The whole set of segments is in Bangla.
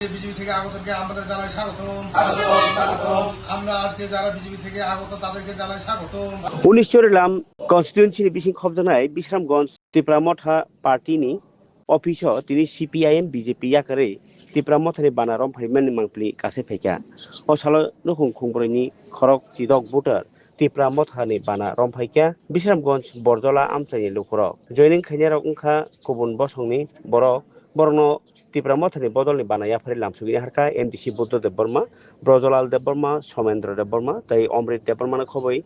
বিজেপি থেকে আগতকে আমাদের জানাই স্বাগতম। আমরা আজকে যারা বিজেপি থেকে আগত তাদেরকে জানাই স্বাগতম। 19 चोरलाम कन्स्टिट्युएन्सीनि बिसिं खबजानाय बिश्रामगंज तिप्रामथा पार्टीनि अफिसाव तिनि CPIM BJP याकरे तिप्रामथानि बाना रमफाइमानि मांप्लि कासे फैका असालो नखुं खुंब्रैनि खरक चिदक भोटार तिप्रामथानि बाना रमफाइका बिश्रामगंज बरजला आमचाइनि लुखरक जयनिं खैनारक उंखा गुबुन बसंनि बरक बरनो तिप्रामथानि बदलनि बानाया फारि लामसुगिनि हारका MDC बुद्धदेव बर्मा ब्रजलाल देव बर्मा समेन्द्र देव बर्मा तै अमृत देव बर्मानो खबै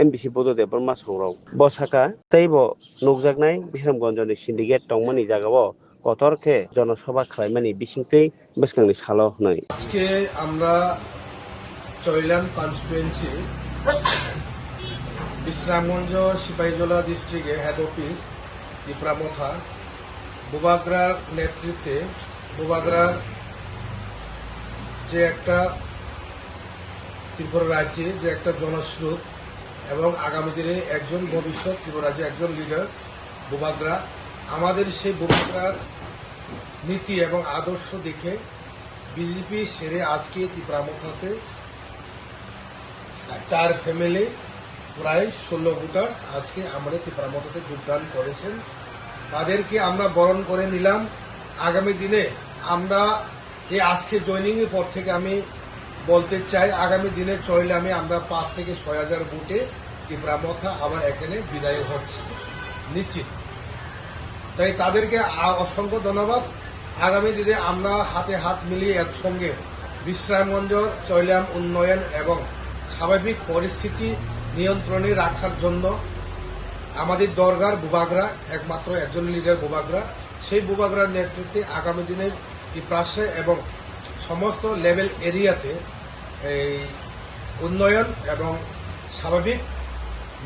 MDC Buddhadev Burma Soraon बसाका तैबो नुकजाकनाय बिश्रामगंजनि syndicate टंमनि जागाव कतरखे जनसभा खालामनायनि बिसिंतै बेसखांनि साल नै আজকে আমরা চরিলাম কনস্টিটুয়েন্সি বিশ্রামগঞ্জ সিপাহীজলা ডিস্ট্রিক্টে হেড অফিস তিপ্রামথা বুবাগ্রার নেতৃত্বে বুবাগ্রার যে একটা ত্রিপুরা রাজ্যে যে একটা জনস্রোত এবং আগামী দিনে একজন ভবিষ্যৎ ত্রিপুরা রাজ্যে একজন লিডার বুবাগ্রা আমাদের সেই বুবাগ্রার নীতি এবং আদর্শ দেখে বিজেপি সেরে আজকে তিপ্রামথাতে 4 ফ্যামিলি প্রায় 16 ভোটার্স আজকে আমাদের তিপ্রামথাতে যোগদান করেছেন। তাদেরকে আমরা বরণ করে নিলাম। আগামী দিনে আমরা এই আজকে জয়নিং এর পর থেকে আমি বলতে চাই আগামী দিনে চরিলামে আমরা 5 থেকে 6,000 ভোটে তিপ্রামথা আবার এখানে বিদায় হচ্ছে নিশ্চিত। তাই তাদেরকে অসংখ্য ধন্যবাদ। আগামী দিনে আমরা হাতে হাত মিলিয়ে একসঙ্গে বিশ্রামগঞ্জ চরিলাম উন্নয়ন এবং স্বাভাবিক পরিস্থিতি নিয়ন্ত্রণে রাখার জন্য আমাদের দরকার বুবাগ্রা একমাত্র একজন লিডার বুবাগ্রা সেই বুবাগ্রার নেতৃত্বে আগামী দিনের ত্রিপ্রাসে এবং সমস্ত লেভেল এরিয়াতে এই উন্নয়ন এবং স্বাভাবিক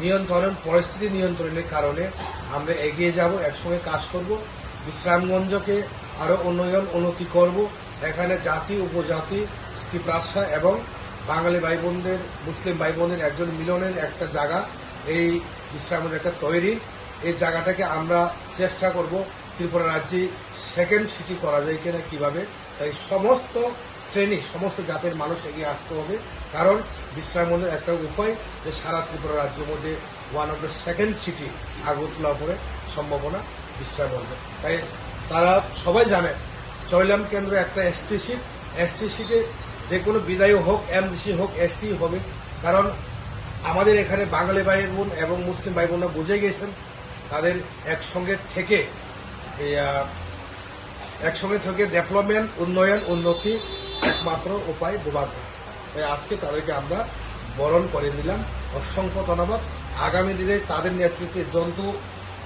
নিয়ন্ত্রণ পরিস্থিতি নিয়ন্ত্রণের কারণে আমরা এগিয়ে যাব, একসঙ্গে কাজ করব, বিশ্রামগঞ্জকে আরো উন্নতি করব। এখানে জাতি উপজাতি ত্রিপ্রাসা এবং বাঙালি ভাই বোনদের মুসলিম ভাই বোনদের একজন মিলনের একটা জায়গা এই বিশ্রামগঞ্জ একটা তৈরি। এই জায়গাটাকে আমরা চেষ্টা করব ত্রিপুরা রাজ্যে সেকেন্ড সিটি করা যায় কিনা কিভাবে। তাই সমস্ত শ্রেণী সমস্ত জাতের মানুষ এগিয়ে আসতে হবে, কারণ বিশ্রামগঞ্জের একটা উপায় যে সারা ত্রিপুরা রাজ্যের মধ্যে one of the second city Agartala করে সম্ভাবনা বিশ্রামগঞ্জ। তাই তারা সবাই জানে চরিলাম কেন্দ্র একটা এসটি সিটে যে কোনো বিদায়ী হোক MDC হোক ST হবে, কারণ আমাদের এখানে বাঙালি ভাই বোন এবং মুসলিম ভাই বোনরা বুঝে গেছেন তাদের একসঙ্গে থেকে ডেভেলপমেন্ট উন্নয়ন উন্নতি একমাত্র উপায় বুবাগ্রা। তাই আজকে তাদেরকে আমরা বরণ করে নিলাম। অসংখ্য ধন্যবাদ। আগামী দিনে তাদের নেতৃত্বে জন্তু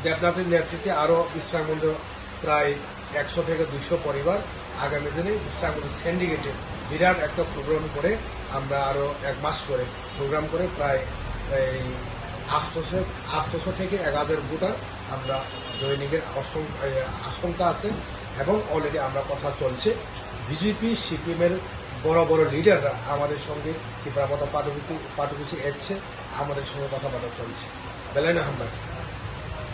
দেবনাথের নেতৃত্বে আরো বিশ্রামগঞ্জ প্রায় 100 থেকে 200 পরিবার আগামী দিনে বিশ্রামগঞ্জ সিন্ডিকেটে বিরাট একটা প্রোগ্রাম করে আমরা আরো 1 মাস করে প্রোগ্রাম করে প্রায় 800 থেকে 1000 ভোটার আমরা জয়নিং এর আশঙ্কা আছে এবং অলরেডি আমরা কথা চলছে। বিজেপি CPM এর বড় বড় লিডাররা আমাদের সঙ্গে তিপ্রামথা পার্টিকুলার এসছে, আমাদের সঙ্গে কথাবার্তা চলছে। বেলাইন আহমেদ।